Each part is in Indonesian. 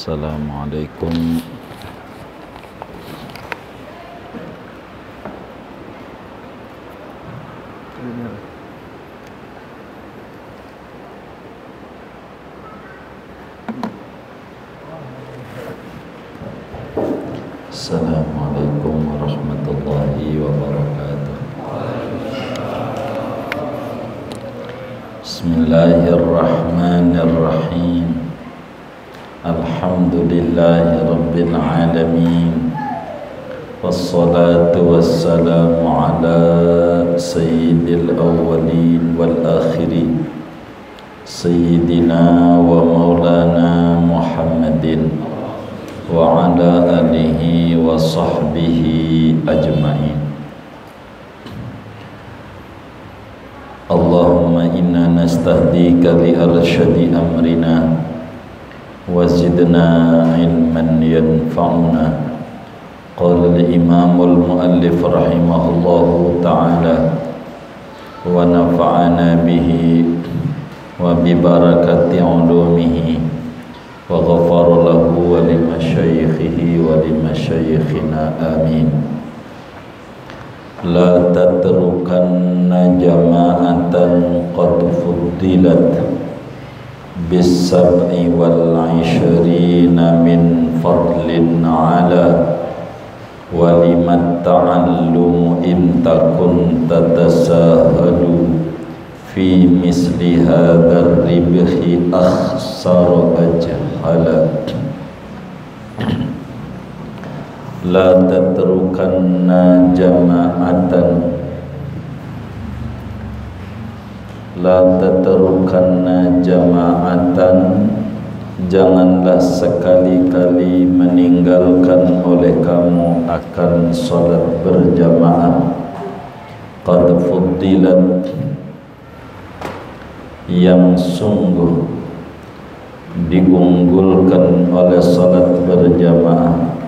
Assalamualaikum Assalamualaikum warahmatullahi wabarakatuh. Bismillahirrahmanirrahim. Alhamdulillahi rabbil alamin. Wassalatu wassalamu ala sayyidil awwalin wal akhirin, sayyidina wa maulana Muhammadin wa ala alihi wa sahbihi ajma'in. Allahumma inna nastahdika li arsyadi amrina wa zidna ilman yanfa'una. Qala al-imamul muallif rahimahullahu ta'ala wa nafa'ana bihi wa bi barakati ulumihi wa ghafara lahu wa li masyayikhihi wa li masyayikhina amin. La tatrukanna jama'atan qad fuddilat bis sab'i wal 'ishrina min fadlin 'ala wa limat ta'allum in takun tatasahalu fi misli hadzal ribhi akhsar ajhala. La tatrukanna jama'atan, la tatrukanna jama'atan, janganlah sekali-kali meninggalkan oleh kamu akan salat berjamaah. Qad fuddilat, yang sungguh diunggulkan oleh salat berjamaah,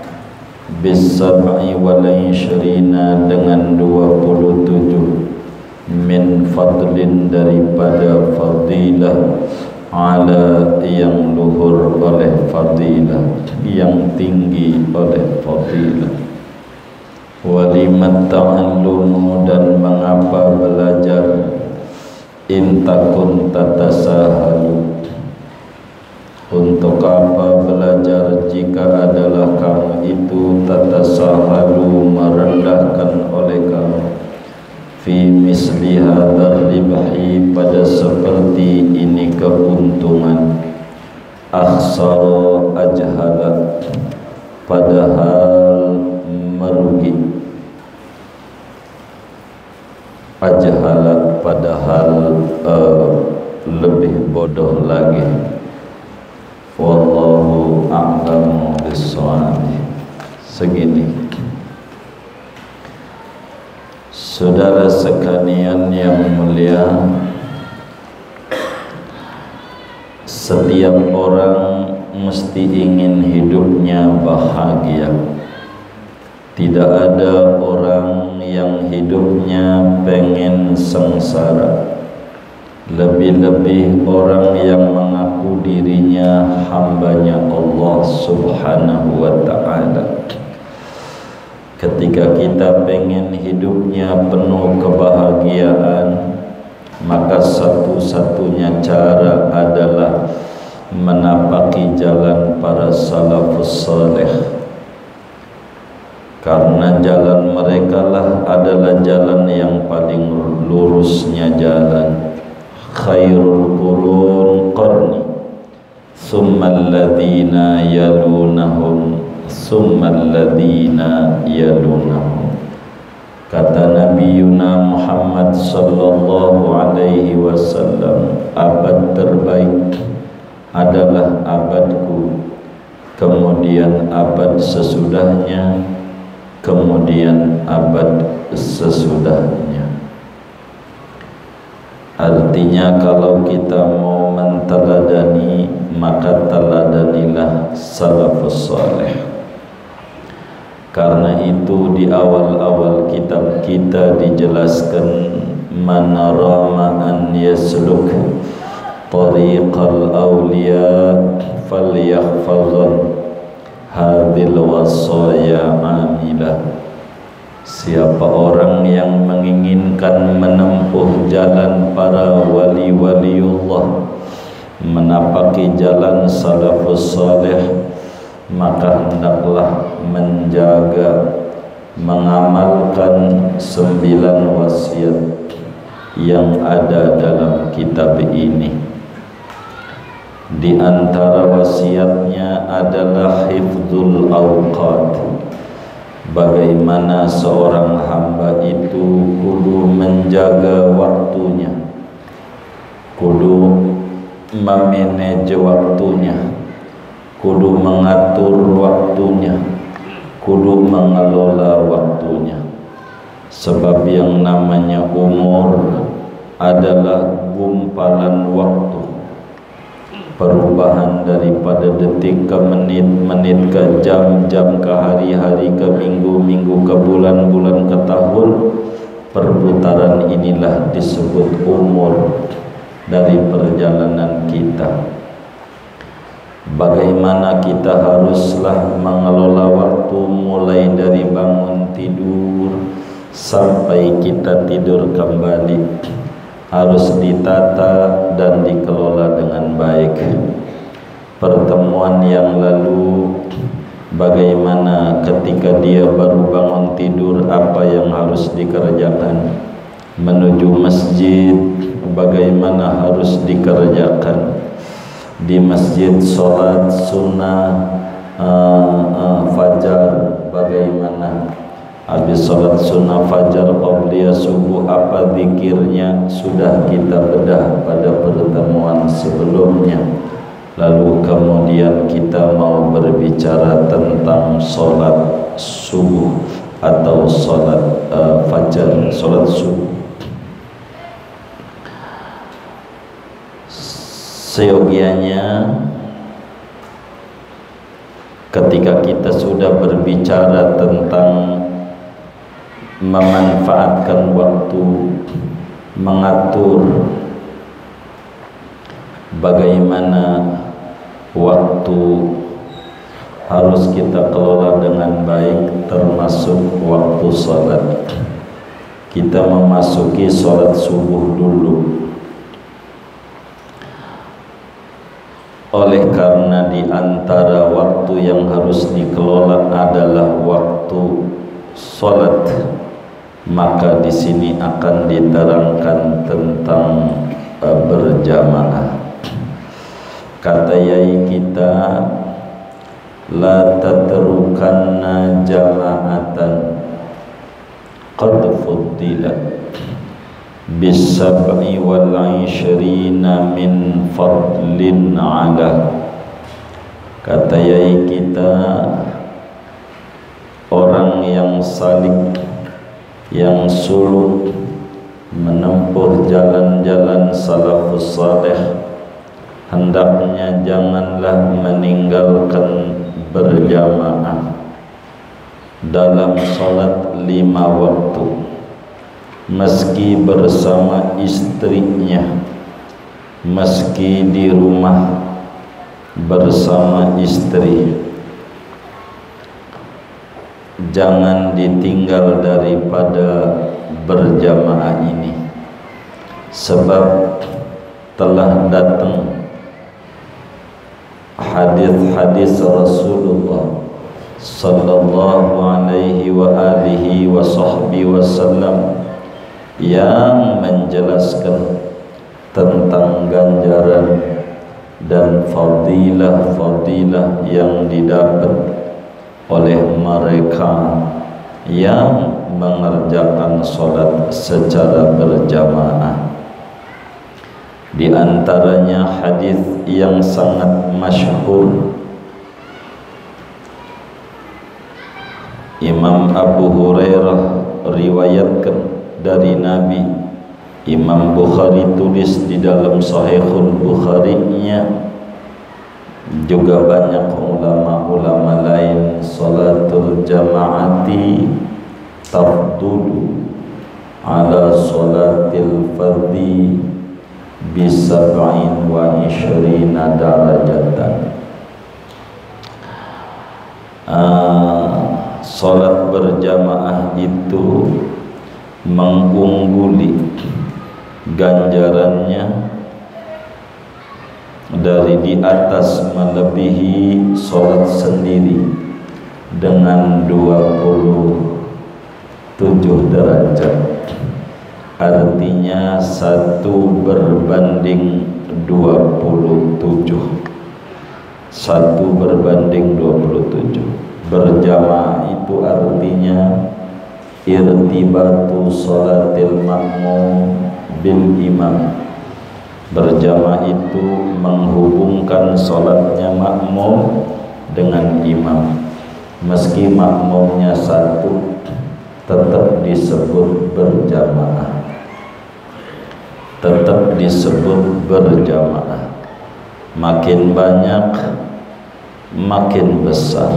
bis-sab'i wal 'ishrina, dengan 27, min fadlin, daripada fadilah, ala, yang luhur oleh fadilah, yang tinggi oleh fadilah. Walimat ta'allumu, dan mengapa belajar, in takun tatasahalu, untuk apa belajar jika adalah kamu itu tatasahalu, merendahkan oleh kamu, fi misli hadzal ribhi, pada seperti ini keuntungan, akhsara ajhala, padahal merugi, ajhala, padahal lebih bodoh lagi. Wallahu a'lamu bissawab. Segini, saudara sekalian yang mulia, setiap orang mesti ingin hidupnya bahagia. Tidak ada orang yang hidupnya pengen sengsara. Lebih-lebih orang yang mengaku dirinya hambanya Allah subhanahu wa ta'ala. Ketika kita pengen hidupnya penuh kebahagiaan, maka satu-satunya cara adalah menapaki jalan para salafus saleh. Karena jalan mereka lah adalah jalan yang paling lurusnya jalan. Khairul qurun qarni, summal ladzina yalunahum, summal ladzina yalunahum. Kata Nabi Muhammad sallallahu alaihi wasallam, abad terbaik adalah abadku, kemudian abad sesudahnya, kemudian abad sesudahnya. Artinya kalau kita mau menteladani, maka teladanilah salafus saleh. Karena itu di awal-awal kitab kita dijelaskan, man rama an yasluk tariqal awliya falyahfazan hadhil wasaya amilah. Siapa orang yang menginginkan menempuh jalan para wali-waliullah, menapaki jalan salafus salih, maka hendaklah menjaga, mengamalkan 9 wasiat yang ada dalam kitab ini. Di antara wasiatnya adalah hifdzul awqat. Bagaimana seorang hamba itu kudu menjaga waktunya, kudu memanage waktunya, kudu mengatur waktunya, kudu mengelola waktunya. Sebab yang namanya umur adalah gumpalan waktu, perubahan daripada detik ke menit, menit ke jam, jam ke hari-hari, ke minggu, minggu ke bulan, bulan ke tahun. Perputaran inilah disebut umur dari perjalanan kita. Bagaimana kita haruslah mengelola waktu mulai dari bangun tidur sampai kita tidur kembali, harus ditata dan dikelola dengan baik. Pertemuan yang lalu, bagaimana ketika dia baru bangun tidur apa yang harus dikerjakan, menuju masjid bagaimana harus dikerjakan, di masjid sholat sunnah fajar bagaimana, habis sholat sunnah fajar qabliyah subuh apa zikirnya, sudah kita bedah pada pertemuan sebelumnya. Lalu kemudian kita mau berbicara tentang sholat subuh atau sholat fajar, sholat subuh. Seyogianya ketika kita sudah berbicara tentang memanfaatkan waktu, mengatur bagaimana waktu harus kita kelola dengan baik, termasuk waktu sholat. Kita memasuki sholat subuh dulu. Oleh karena di antara waktu yang harus dikelola adalah waktu sholat, maka di sini akan diterangkan tentang berjamaah. Kata yai kita, la tatrukanna jama'atan qad fuddilat bisab'i wal 'ishrina min fadlin 'ala. Kata yai kita, orang yang salik, yang suluk menempuh jalan-jalan salafus saleh, hendaknya janganlah meninggalkan berjamaah dalam salat 5 waktu, meski bersama istrinya, meski di rumah bersama istri. Jangan ditinggal daripada berjamaah ini, sebab telah datang hadis-hadis Rasulullah sallallahu alaihi wa alihi wa sahbihi wasallam yang menjelaskan tentang ganjaran dan fadilah-fadilah yang didapat oleh mereka yang mengerjakan sholat secara berjamaah. Di antaranya hadis yang sangat masyhur, Imam Abu Hurairah riwayatkan dari Nabi, Imam Bukhari tulis di dalam Sahihul Bukhari-nya, juga banyak ulama-ulama lain, salatul jama'ati tafdulu ala salatil fardhi bisab'in wa ishrina darajatan. berjamaah itu mengungguli ganjarannya dari di atas melebihi sholat sendiri dengan 27 derajat. Artinya 1 berbanding 27. 1 berbanding 27. Berjamaah itu artinya irtibatu sholatil makmum bil imam. Berjamaah itu menghubungkan sholatnya makmum dengan imam. Meski makmumnya 1, tetap disebut berjamaah. Tetap disebut berjamaah. Makin banyak, makin besar.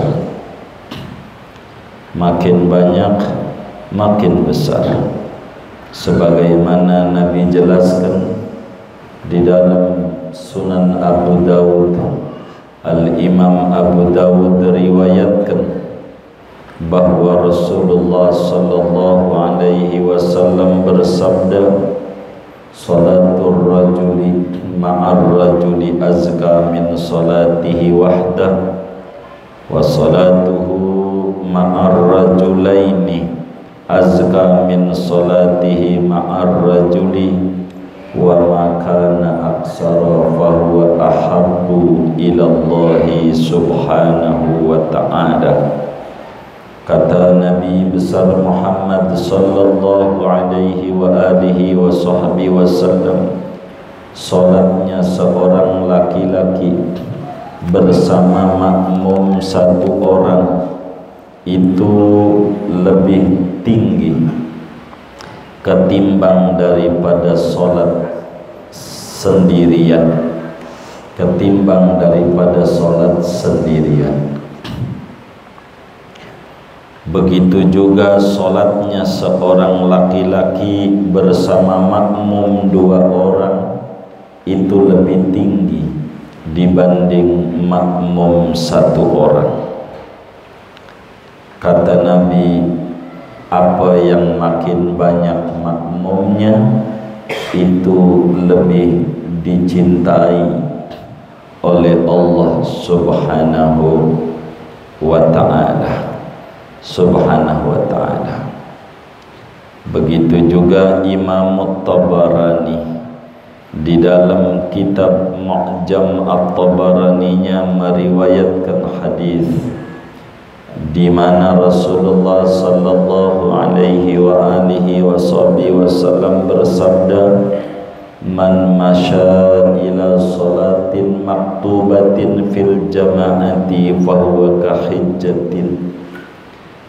Makin banyak, makin besar. Sebagaimana Nabi jelaskan di dalam Sunan Abu Dawud, Al-Imam Abu Dawud riwayatkan bahwa Rasulullah sallallahu alaihi wasallam bersabda, "Salatul rajuli ma'ar rajuli azka min salatihi wahdah wa salatuhu ma'ar rajulaini azka min salatihi ma'ar rajuli wa ma kana aksara fahuwa ahabbu ila Allahi subhanahu wa ta'ala." Kata Nabi besar Muhammad sallallahu alaihi wa alihi wa sahbihi wasallam, salatnya seorang laki-laki bersama makmum 1 orang itu lebih tinggi ketimbang daripada salat sendirian. Ketimbang daripada salat sendirian. Begitu juga sholatnya seorang laki-laki bersama makmum 2 orang itu lebih tinggi dibanding makmum 1 orang. Kata Nabi, apa yang makin banyak makmumnya itu lebih dicintai oleh Allah subhanahu wa ta'ala. Subhanahu wa ta'ala. Begitu juga Imam At-Tabarani di dalam kitab Mu'jam At-Tabaraninya meriwayatkan hadis di mana Rasulullah sallallahu alaihi wa alihi wasallam bersabda, "Man masya ila salatin maktubatin fil jama'ati fahuwa kahijjatin."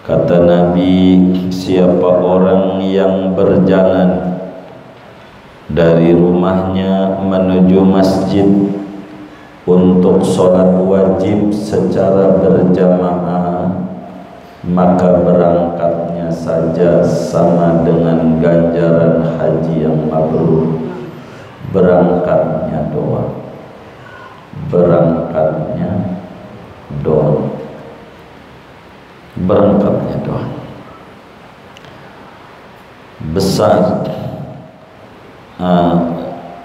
Kata Nabi, siapa orang yang berjalan dari rumahnya menuju masjid untuk sholat wajib secara berjamaah, maka berangkatnya saja sama dengan ganjaran haji yang mabrur. Berangkatnya doang. Berangkatnya doang. Berangkatnya doang. Besar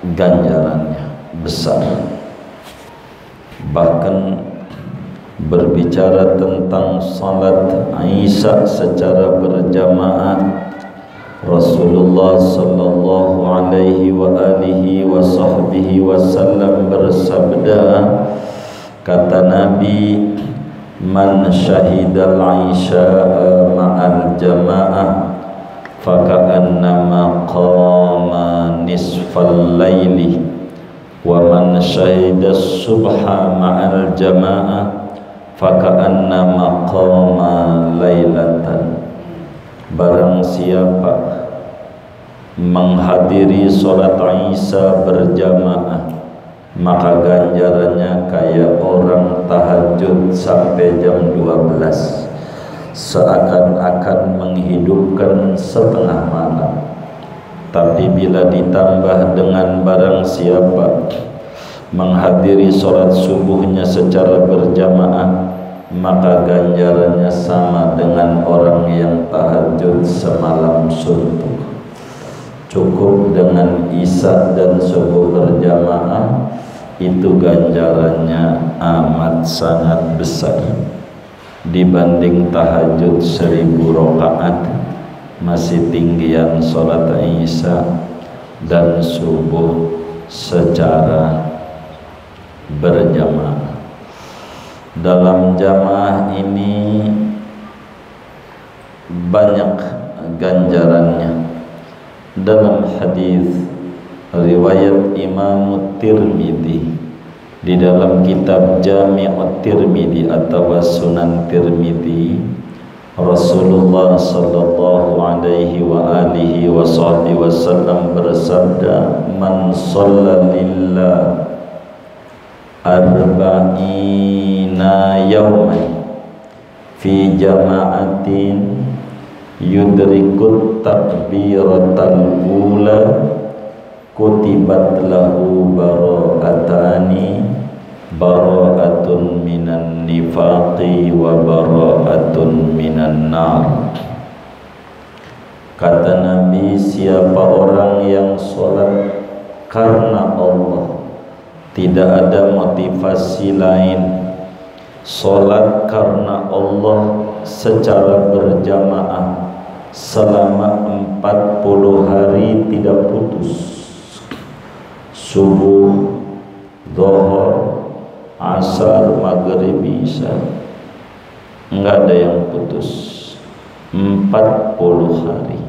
ganjarannya, besar. Bahkan berbicara tentang salat Isya secara berjamaah, Rasulullah sallallahu alaihi wa alihi wa sahbihi wasallam bersabda, kata Nabi, "Man syahidal Isya'a ma'al jama'ah faka'annama qama nisfal laili wa man syahidas subha ma'al jama'ah faka'annama qama lailatan." Barang siapa menghadiri sholat Isya berjamaah, maka ganjarannya kayak orang tahajud sampai jam 12, seakan-akan menghidupkan setengah malam. Tapi bila ditambah dengan barang siapa menghadiri sholat subuhnya secara berjamaah, maka ganjarannya sama dengan orang yang tahajud semalam suntuk. Cukup dengan isya dan subuh berjamaah, itu ganjarannya amat sangat besar dibanding tahajud 1000 rakaat, masih tinggian sholat isya dan subuh secara berjamaah. Dalam jamaah ini banyak ganjarannya. Dalam hadis riwayat Imam Tirmidzi, di dalam kitab Jami' Tirmidzi atau Sunan Tirmidzi, Rasulullah sallallahu alaihi wa alihi wasallam bersabda, "Man shalla lillah arba'ina yawman fi jama'atin yudrikut takbiratal ula kutibat lahu bara'atani, bara'atun minan nifaqi wa bara'atun minan nar." Kata Nabi, siapa orang yang sholat karena Allah, tidak ada motivasi lain, sholat karena Allah secara berjamaah selama 40 hari tidak putus, subuh, zuhur, asar, maghrib, isya, enggak ada yang putus, 40 hari.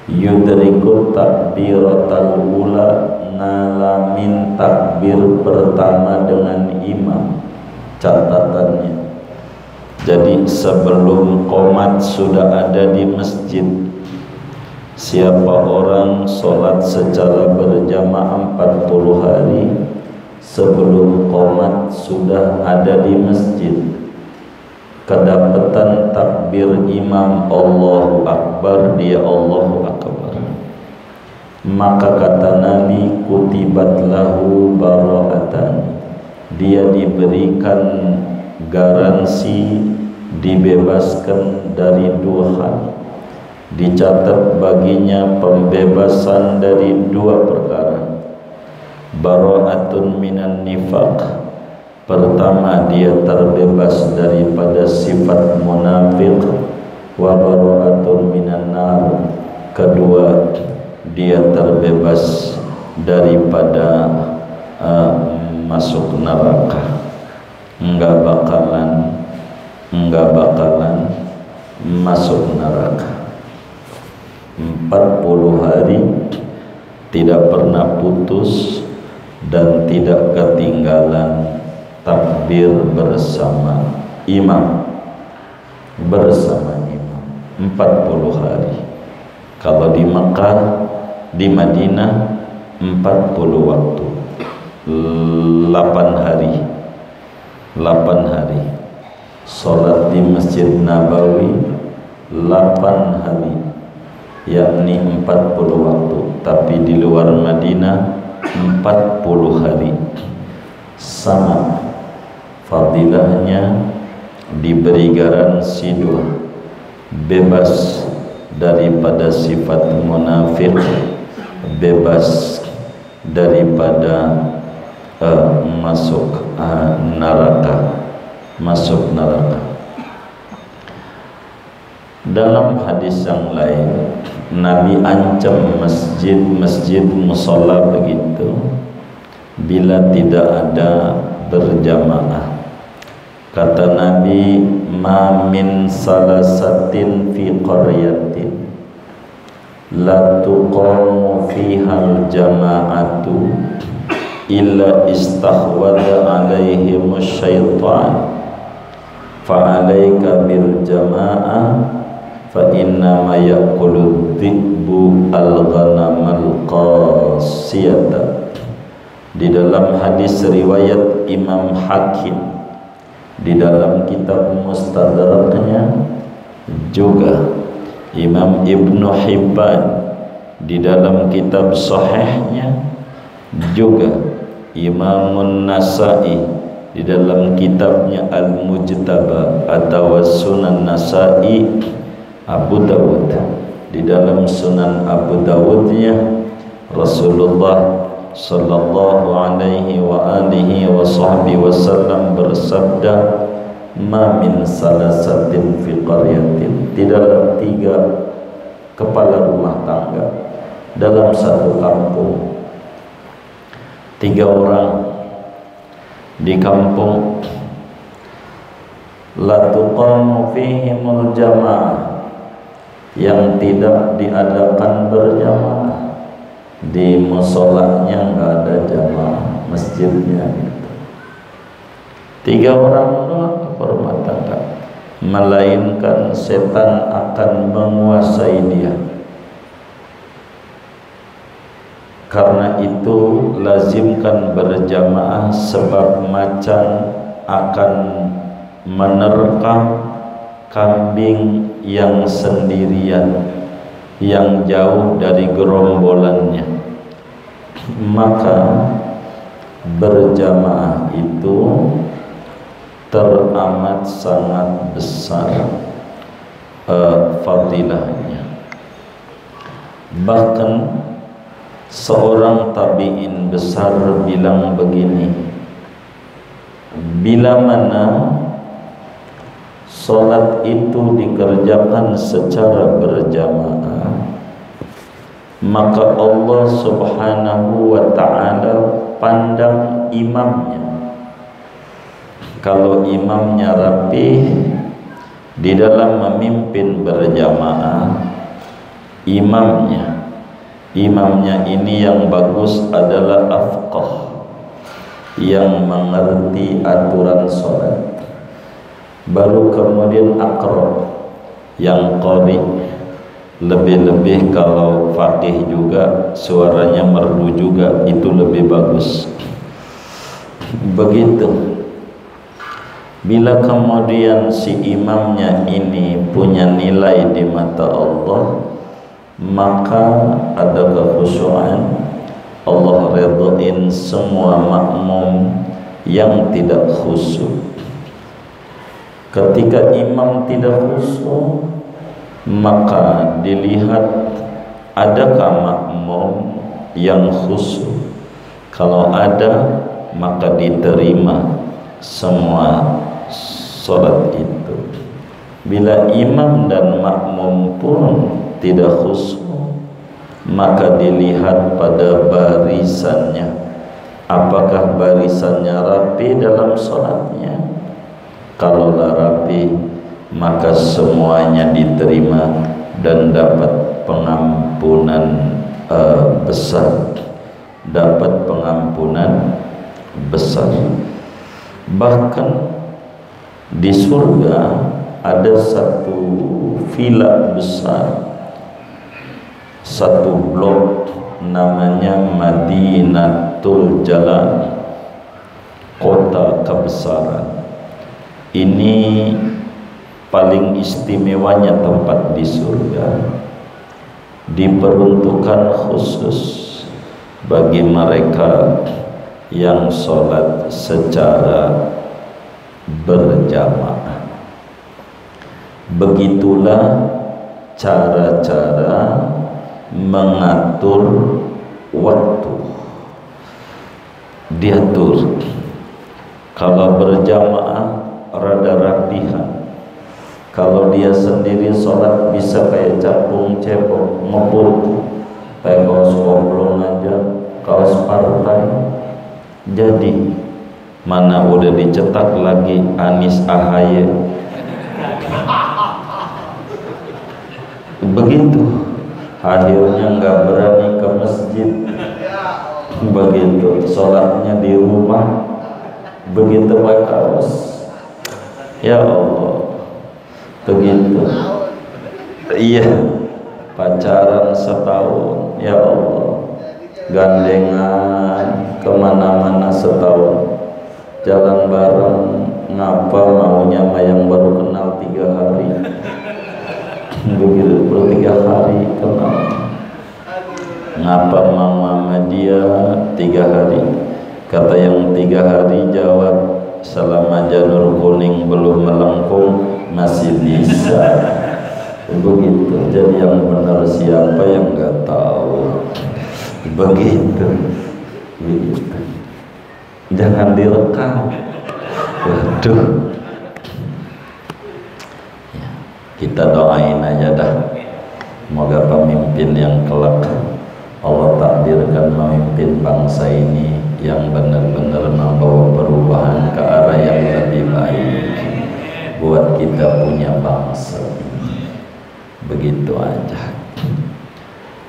Yudrikut takbiratal ula, ngalamin takbir pertama dengan imam. Catatannya, jadi sebelum qomat sudah ada di masjid. Siapa orang sholat secara berjamaah 40 hari, sebelum qomat sudah ada di masjid, kedapatan takbir imam Allahu Akbar, dia Allahu Akbar, maka kata Nabi, kutibat lahu bara'atan, dia diberikan garansi dibebaskan dari 2 hal, dicatat baginya pembebasan dari 2 perkara. Bara'atun minan nifaq, pertama dia terbebas daripada sifat munafik. Wa bara'atun minan nar, kedua dia terbebas daripada masuk neraka. Enggak bakalan masuk neraka. 40 hari tidak pernah putus dan tidak ketinggalan takbir bersama imam. 40 hari. Kalau di Mekah, di Madinah 40 waktu, 8 hari. Salat di Masjid Nabawi 8 hari, yakni 40 waktu. Tapi di luar Madinah 40 hari. Sama fadilahnya, diberi garansi 2, bebas daripada sifat munafik, bebas daripada masuk neraka. Dalam hadis yang lain, Nabi ancam masjid musalla begitu bila tidak ada berjamaah. Kata Nabi, ma min salasatin fi qaryatin la tuqamu fihal jama'atu illa istahwada alaihimus syaitan fa'alaika bil jama'ah fa innama ya'kulu dhi'bu al-ghanamal qasiyata. Di dalam hadis riwayat Imam Hakim, di dalam kitab Mustadraknya, juga Imam Ibnu Hibban di dalam kitab Sahihnya, juga Imamun Nasa'i di dalam kitabnya Al-Mujtaba atau Sunan Nasa'i Abu Dawud. Di dalam Sunan Abu Dawudnya Rasulullah sallallahu alaihi wa alihi wa sahbihi wasallam bersabda, ma min salasatin fi qaryatin, tidaklah 3 kepala rumah tangga dalam satu kampung. 3 orang di kampung, la tuqamu fihimul jamaah, yang tidak diadakan berjamaah. Di musolanya nggak ada jamaah, masjidnya gitu. 3 orang berumah tangga, melainkan setan akan menguasai dia. Karena itu lazimkan berjamaah, sebab macan akan menerkam kambing yang sendirian, yang jauh dari gerombolannya. Maka berjamaah itu teramat sangat besar fadilahnya. Bahkan seorang tabi'in besar bilang begini, bila mana salat itu dikerjakan secara berjamaah, maka Allah subhanahu wa ta'ala pandang imamnya. Kalau imamnya rapih di dalam memimpin berjamaah, imamnya ini yang bagus adalah afqah, yang mengerti aturan salat. Baru kemudian aqra, yang qari, lebih-lebih kalau faqih juga suaranya merdu juga, itu lebih bagus. Begitu. Bila kemudian si imamnya ini punya nilai di mata Allah, maka ada kekhusyuan. Allah ridhain semua makmum yang tidak khusyuk. Ketika imam tidak khusyuk, maka dilihat adakah makmum yang khusyuk. Kalau ada, maka diterima semua salat itu. Bila imam dan makmum pun tidak khusyuk, maka dilihat pada barisannya, apakah barisannya rapi dalam salatnya. Kalau rapi, maka semuanya diterima dan dapat pengampunan besar, dapat pengampunan besar. Bahkan di surga ada satu villa besar, satu blok, namanya Madinatul Jalal, kota kebesaran. Ini paling istimewanya tempat di surga, diperuntukkan khusus bagi mereka yang sholat secara berjamaah. Begitulah cara-cara mengatur waktu. Diatur. Kalau berjamaah rada rapihan. Kalau dia sendiri sholat bisa kayak capung cepok, ngepul, kayak kaos koblong aja, kaos partai. Jadi mana udah dicetak lagi Anies Ahaye. Begitu, akhirnya nggak berani ke masjid. Begitu, sholatnya di rumah. Begitu pakai kaos. Ya Allah, begitu. Iya, pacaran setahun. Ya Allah, gandengan kemana-mana setahun, jalan bareng, ngapa maunya sama yang baru kenal 3 hari. Begitu, baru 3 hari kenal, ngapa mau sama dia 3 hari. Kata yang 3 hari jawab, janur kuning belum melengkung masih bisa. Begitu. Jadi yang benar siapa yang nggak tahu. Begitu. Begitu. Jangan direkam. Waduh. Ya, kita doain aja dah. Semoga pemimpin yang kelak Allah takdirkan memimpin bangsa ini yang benar-benar membawa perubahan ke arah yang lebih baik buat kita punya bangsa ini. Begitu aja.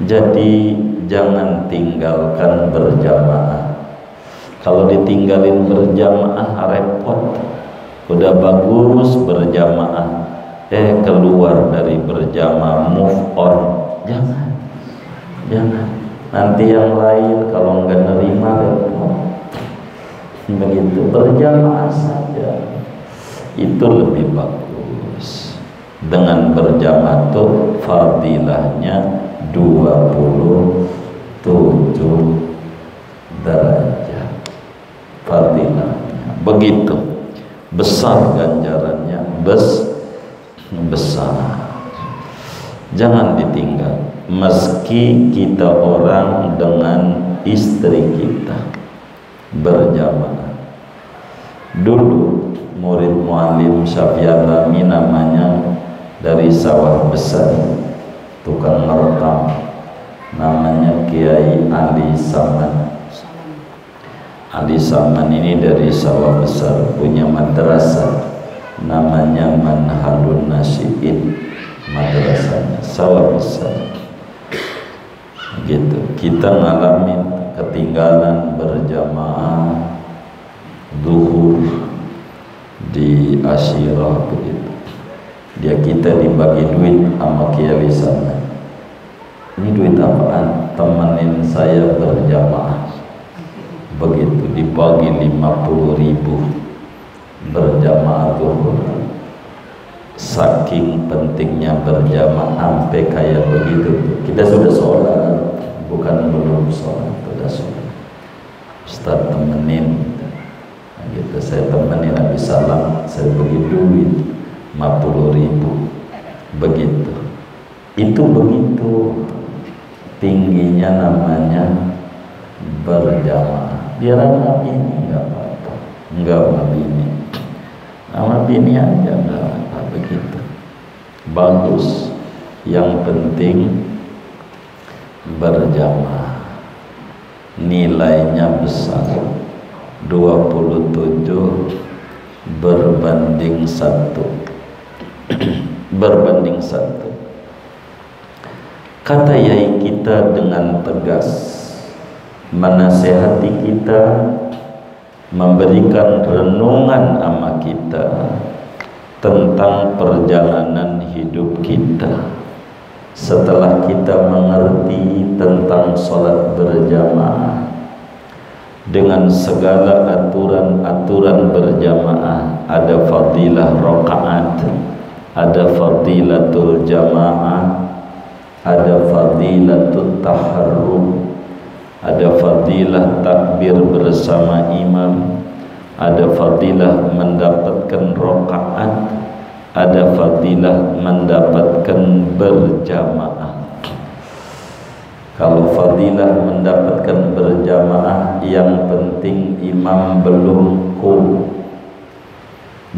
Jadi jangan tinggalkan berjamaah. Kalau ditinggalin berjamaah repot. Udah bagus berjamaah, keluar dari berjamaah, move on. Jangan. Nanti yang lain kalau nggak nerima repot. Begitu, berjamaah saja. Itu lebih bagus. Dengan berjamaah tuh fadilahnya 27 derajat. Fadilahnya begitu besar, ganjarannya besar. Jangan ditinggal. Meski kita orang dengan istri kita berjamaah. Dulu murid muallim Syafi'alami namanya dari Sawah Besar, tukang merekam, namanya Kiai Ali Saman. Ali Saman ini dari Sawah Besar, punya madrasah namanya Manhalun Nasiin, madrasahnya Sawah Besar. Gitu. Kita ngalamin ketinggalan berjamaah zuhur di Asyirah begitu. Kita dibagi duit sama Kiai sana. Ini duit apaan? Temenin saya berjamaah. Begitu, dibagi 50.000 berjamaah zuhur. Saking pentingnya berjamaah sampai kayak begitu. Kita sudah sholat, bukan belum sholat, sudah sholat. Ustaz temenin. Gitu, saya temenin habis salam, saya bagi duit 50.000. Begitu. Itu begitu tingginya namanya berjamaah. Biar sama bini nggak apa-apa, nggak sama bini, sama bini aja nggak apa, begitu. Bagus. Yang penting berjamaah. Nilainya besar. 27 berbanding 1. Berbanding 1. Kata yai kita dengan tegas, menasehati kita, memberikan renungan sama kita tentang perjalanan hidup kita. Setelah kita mengerti tentang sholat berjamaah dengan segala aturan-aturan berjamaah, ada fadilah rakaat, ada fadilatul jamaah, ada fadilatul taharrum, ada fadilah takbir bersama imam, ada fadilah mendapatkan rakaat, ada fadilah mendapatkan berjamaah. Kalau fadilah mendapatkan berjamaah, yang penting imam belum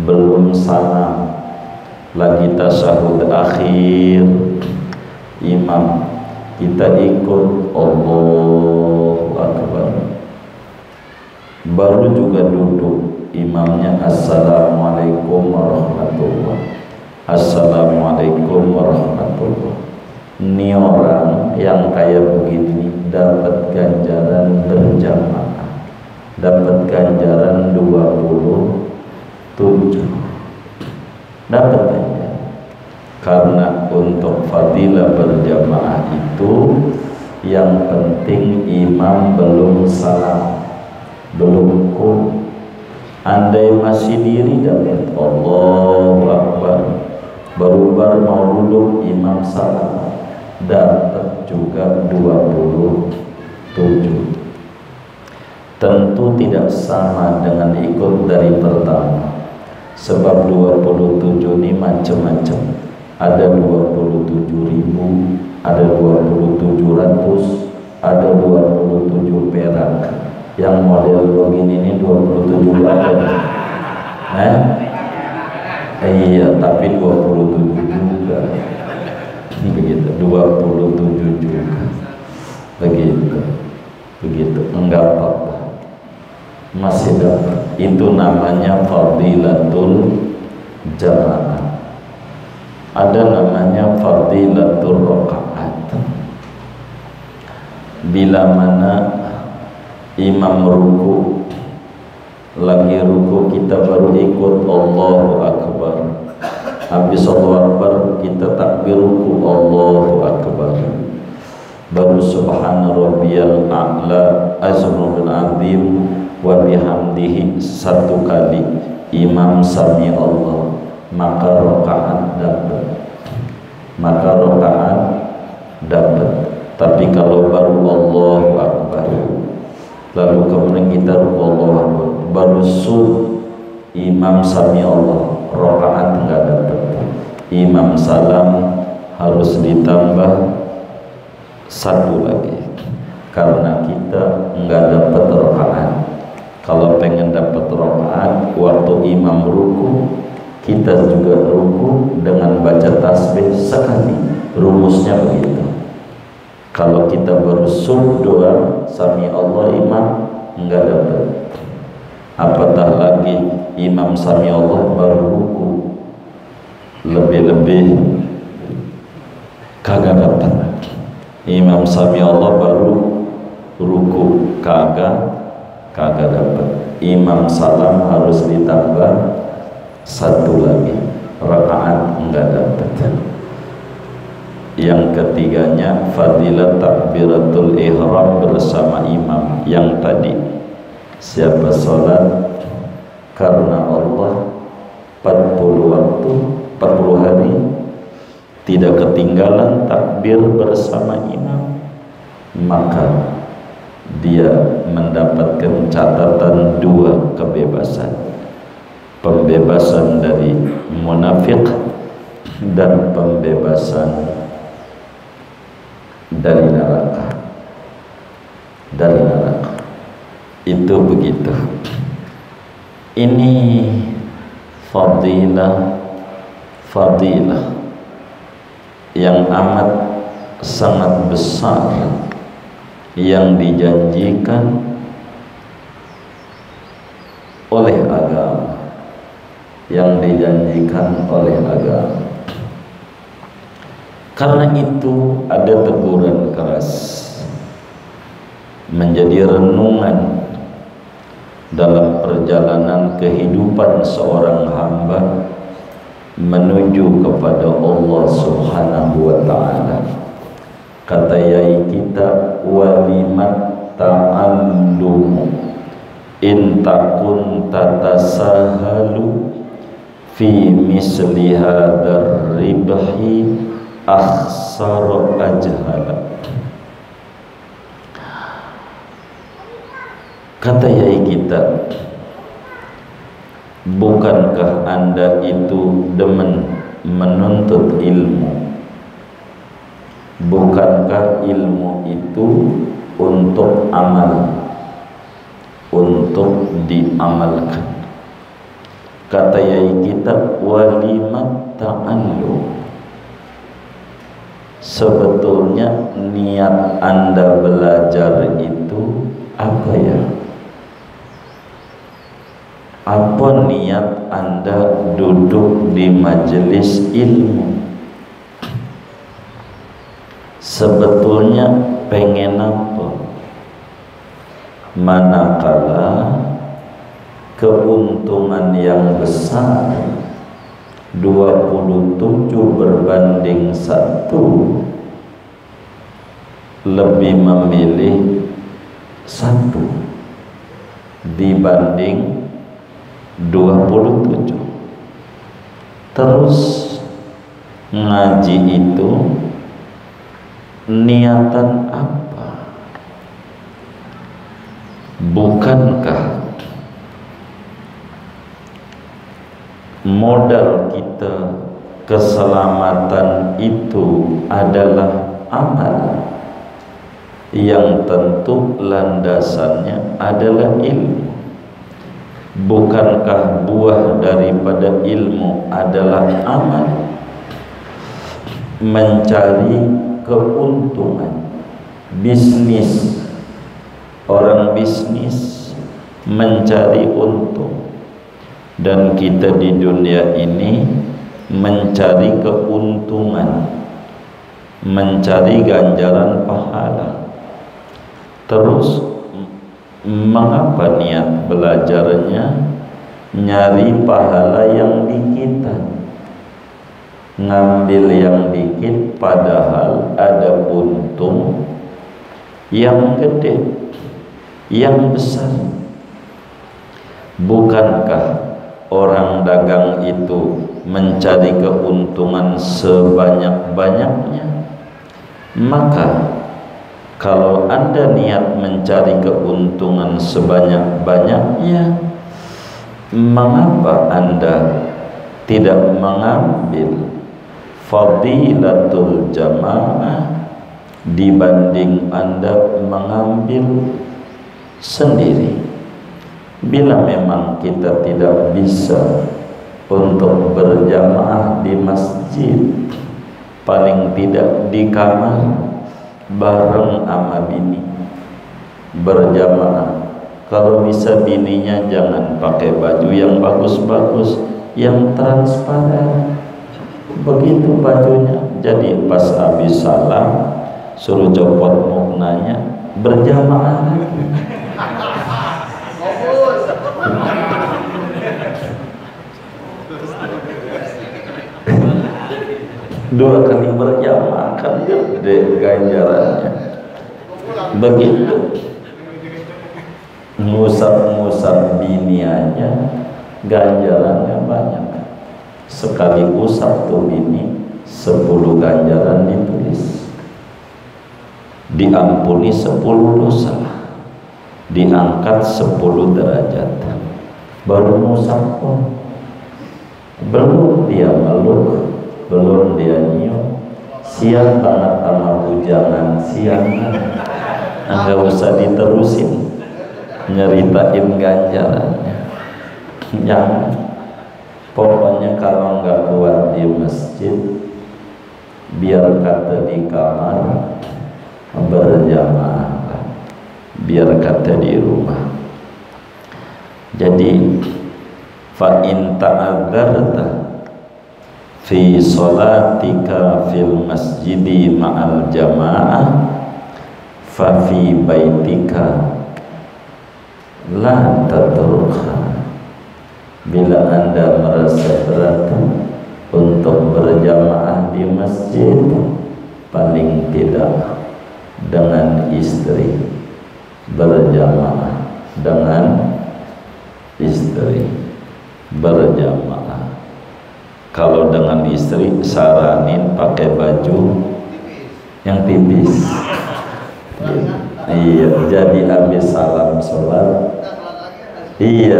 belum salam, lagi tasyahud akhir, imam kita ikut Allahu Akbar, baru juga duduk, imamnya Assalamualaikum warahmatullahi, Assalamualaikum warahmatullahi. Ini orang yang kayak begini dapat ganjaran berjamaah, dapat ganjaran 27, dapat ganjaran. Karena untuk fadilah berjamaah itu yang penting imam belum salam, belum andai masih diri dapat Allahu Akbar, baru mau duduk imam salam, dapat juga 27. Tentu tidak sama dengan ikut dari pertama. Sebab 27 ini macam-macam. Ada 27.000, ada 2700, ada 27 perak. Yang model begini ini 27 berapa? Iya, tapi 27 juga. Begitu, 27 juga. Begitu, enggak apa-apa. Masih dapat. Itu namanya fadilatul jamaah. Ada namanya fadilatul rakaat. Bila mana imam ruku, lagi ruku kita baru ikut Allahu Akbar. Habis Allahu Akbar kita takbir ruku, Allahu Akbar. Baru subhana rabbiyal a'la azrul azim wa bihamdihi satu kali. Imam sami Allah, maka rakaat dapat. Tapi kalau baru Allahu Akbar, lalu kemudian kita ruku Allahu Akbar, baru imam sami Allah, rakaat enggak dapat. Imam salam harus ditambah satu lagi, karena kita enggak dapat rakaat. Kalau pengen dapat rakaat waktu imam ruku, kita juga ruku dengan baca tasbih sekali. Rumusnya begitu. Kalau kita baru doa sami Allah, imam enggak dapat. Apatah lagi imam sami Allah baru ruku, lebih-lebih kagak dapat. Imam sami Allah baru ruku, kagak dapat. Imam salam harus ditambah satu lagi, rakaat enggak dapat. Yang ketiganya fadilat takbiratul ihram bersama imam. Yang tadi, siapa sholat karena Allah 40 waktu, 40 hari tidak ketinggalan takbir bersama imam, maka dia mendapatkan catatan 2 kebebasan. Pembebasan dari munafik dan pembebasan dari neraka. Itu begitu. Ini fadilah yang amat sangat besar yang dijanjikan oleh agama, Karena itu ada teguran keras, menjadi renungan dalam perjalanan kehidupan seorang hamba menuju kepada Allah Subhanahu wa ta'ala. Kata yai kita, walimat ta'allum in takun tatasahalu fi misli hadar ribhi akhsar ajhala. Kata yai kita, bukankah Anda itu demen menuntut ilmu? Bukankah ilmu itu untuk amal, untuk diamalkan? Kata yai kita, walimat ta'allum. Sebetulnya niat Anda belajar itu apa ya? Apa niat Anda duduk di majelis ilmu? Sebetulnya pengen apa? Manakala keuntungan yang besar 27 berbanding 1 lebih memilih 1 dibanding 27. Terus ngaji itu niatan apa? Bukankah modal kita keselamatan itu adalah amal yang tentu landasannya adalah ilmu. Bukankah buah daripada ilmu adalah amal? Mencari keuntungan, bisnis, orang bisnis mencari untung, dan kita di dunia ini mencari keuntungan, mencari ganjaran pahala. Terus mengapa niat belajarnya? Nyari pahala yang di kita, ngambil yang dikit padahal ada untung yang gede, yang besar. Bukankah orang dagang itu mencari keuntungan sebanyak-banyaknya? Maka kalau Anda niat mencari keuntungan sebanyak-banyaknya, mengapa Anda tidak mengambil fadilatul jamaah dibanding Anda mengambil sendiri? Bila memang kita tidak bisa untuk berjamaah di masjid, paling tidak di kamar bareng sama bini berjamaah. Kalau bisa bininya jangan pakai baju yang bagus-bagus, yang transparan. Begitu bajunya, jadi pas habis salam suruh copot muknanya, berjamaah. Dua kali berjamaah kan gede ganjarannya. Begitu ngusap-ngusap bini aja ganjarannya banyak. Sekali usap tuh bini 10 ganjaran ditulis, diampuni 10 dosa, diangkat 10 derajat. Baru ngusap pun belum dia meluk, belum dia nyium, siang banget sama bujangan siangan. Nggak usah diterusin nyeritain ganjarannya. Jangan. Pokoknya kalau nggak kuat di masjid, biar kata di kamar berjamaah, biar kata di rumah. Jadi fa in ta'adzarta fi sholatika fil masjidi ma'al jamaah fa fi baitika la tatrukha. Bila Anda merasa berat untuk berjamaah di masjid, paling tidak dengan istri berjamaah, dengan istri berjamaah. Kalau dengan istri saranin pakai baju yang tipis. Iya, jadi habis salam sholat, iya,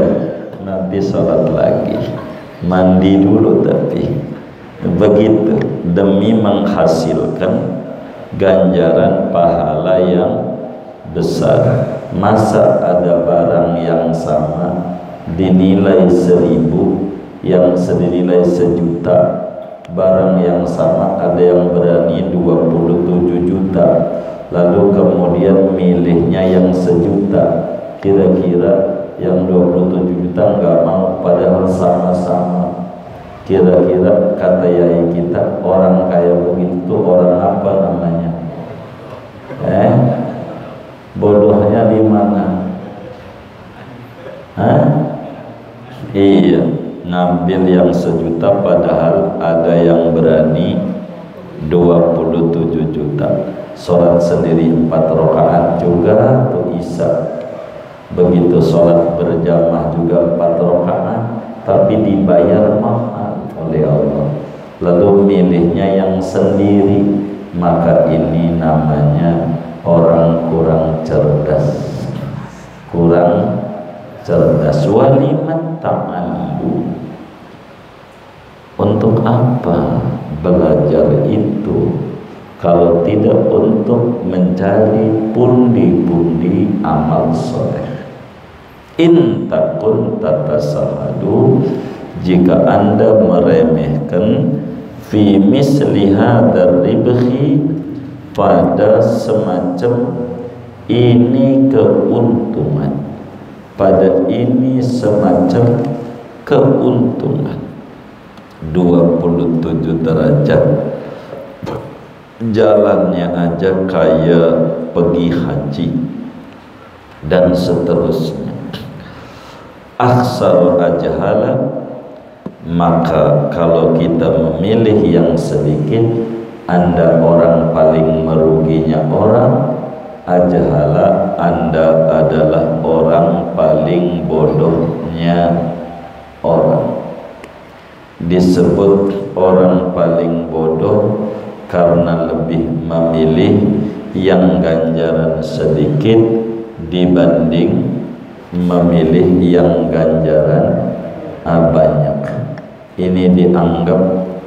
nanti sholat lagi, mandi dulu. Tapi begitu demi menghasilkan ganjaran pahala yang besar. Masa ada barang yang sama dinilai 1000, yang senilai 1 juta, barang yang sama ada yang berani 27 juta, lalu kemudian milihnya yang 1 juta. Kira-kira yang 27 juta nggak mau, padahal sama-sama. Kira-kira kata yai kita, orang kaya begitu orang apa namanya? Bodohnya di mana? Iya, ngambil yang 1 juta padahal ada yang berani 27 juta. Sholat sendiri 4 rakaat juga tuh isya. Begitu sholat berjamaah juga 4 rakaat, tapi dibayar mahal oleh Allah. Lalu milihnya yang sendiri, maka ini namanya orang kurang cerdas. Kurang cerdas. Waliman ta'allu, Untuk apa belajar itu kalau tidak untuk mencari pundi-pundi amal soleh? In takun tatasahadu, jika Anda meremehkan fi misli hadzal ribhi, pada semacam ini keuntungan, pada ini semacam keuntungan 27 derajat, jalannya aja kayak pergi haji dan seterusnya. Aksar ajhala, maka kalau kita memilih yang sedikit, Anda orang paling meruginya orang. Ajhala, Anda adalah orang paling bodohnya orang. Disebut orang paling bodoh karena lebih memilih yang ganjaran sedikit dibanding memilih yang ganjaran banyak. Ini dianggap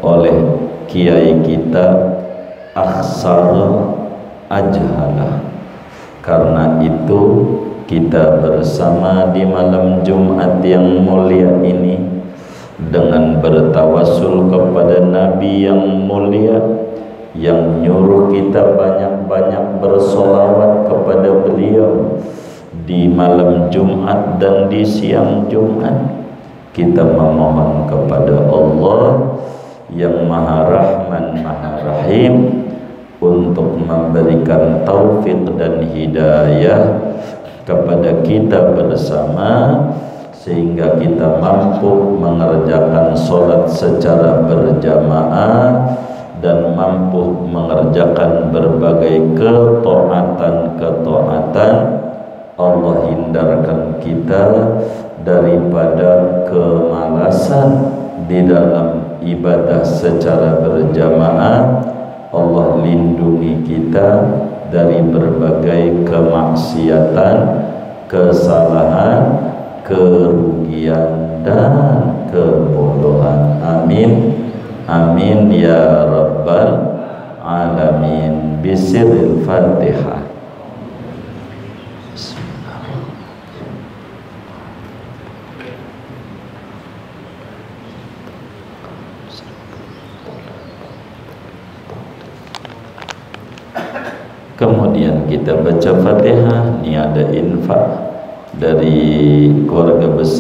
oleh kiai kita aksar ajhalah. Karena itu kita bersama di malam Jumat yang mulia ini dengan bertawasul kepada Nabi yang mulia yang nyuruh kita banyak-banyak bersolawat kepada beliau di malam Jumat dan di siang Jumat. Kita memohon kepada Allah yang Maha Rahman Maha Rahim untuk memberikan taufik dan hidayah kepada kita bersama, sehingga kita mampu mengerjakan sholat secara berjamaah dan mampu mengerjakan berbagai ketaatan. Allah hindarkan kita daripada kemalasan di dalam ibadah secara berjamaah. Allah lindungi kita dari berbagai kemaksiatan, kesalahan, kerugian dan kebodohan. Amin. Amin ya rabbal alamin. Bisiril Fatihah. Kemudian kita baca Fatihah, ini ada infak dari keluarga besar